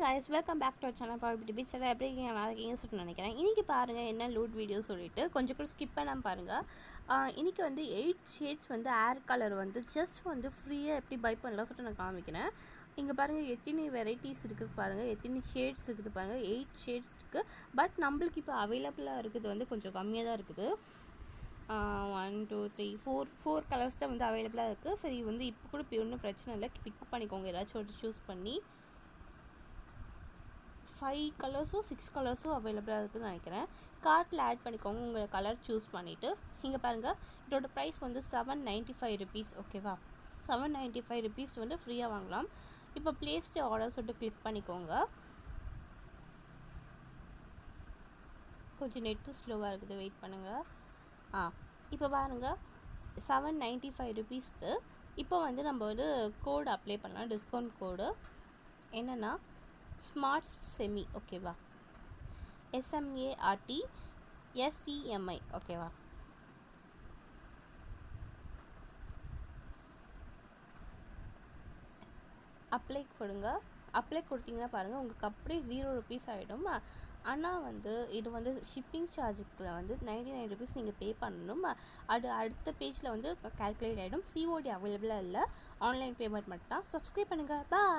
Hi guys, welcome back to our channel Property Bits. எல்லாம் எப்படி இருக்கீங்க? நல்லா இருக்கீங்கன்னு சொல்லிட்டு நினைக்கிறேன். இன்றைக்கி பாருங்கள் என்ன லூட் வீடியோ சொல்லிவிட்டு கொஞ்சம் கூட ஸ்கிப் பண்ணாமல் பாருங்கள். இன்றைக்கி வந்து 8 ஷேட்ஸ் வந்து ஏர் கலர் வந்து ஜஸ்ட் வந்து ஃப்ரீயாக எப்படி பை பண்ணலாம் சொல்லிட்டு நான் காமிக்கிறேன். இங்கே பாருங்கள் எத்தனை வெரைட்டிஸ் இருக்குது பாருங்கள், எத்தனை ஷேட்ஸ் இருக்குது பாருங்கள். 8 ஷேட்ஸ் இருக்குது. பட் நம்மளுக்கு இப்போ அவைலபிளாக இருக்குது வந்து கொஞ்சம் கம்மியாக தான் இருக்குது. 1 2 3 4 கலர்ஸ் தான் வந்து அவைலபிளாக இருக்குது. சரி வந்து இப்போ கூட இப்போ ஒன்றும் பிரச்சனை இல்லை, பிக் பண்ணிக்கோங்க ஏதாச்சும் ஒரு சூஸ் பண்ணி. 5 கலர்ஸோ 6 கலர்ஸோ அவைலபிளாக இருக்குதுன்னு நினைக்கிறேன். கார்ட்டில் ஆட் பண்ணிக்கோங்க உங்கள் கலர் சூஸ் பண்ணிவிட்டு. இங்கே பாருங்கள் இதோட ப்ரைஸ் வந்து 795 ருபீஸ். ஓகேவா, 795 ருபீஸ் வந்து ஃப்ரீயாக வாங்கலாம். இப்போ பிளேஸ்ட் ஆர்டர் சொல்லிட்டு கிளிக் பண்ணிக்கோங்க. கொஞ்சம் நெட்டு ஸ்லோவாக இருக்குது, வெயிட் பண்ணுங்கள். இப்போ பாருங்கள் 795 ருபீஸ்க்கு இப்போ வந்து நம்ம வந்து கோடு அப்ளை பண்ணலாம். டிஸ்கவுண்ட் கோடு என்னென்னா ஸ்மார்ட் செமி. ஓகேவா, SMART SEMI. ஓகேவா, அப்ளை கொடுங்க. அப்ளை கொடுத்தீங்கன்னா பாருங்கள் உங்களுக்கு அப்படியே 0 ருபீஸ் ஆகிடும். ஆனால் வந்து இது வந்து ஷிப்பிங் சார்ஜுக்கில் வந்து 99 ருபீஸ் நீங்கள் பே பண்ணணும். அது அடுத்த பேஜில் வந்து கால்குலேட் ஆகிடும். COD அவைலபிளாக இல்லை, ஆன்லைன் பேமெண்ட் மட்டும் தான். சப்ஸ்கிரைப் பண்ணுங்கள். பாய்.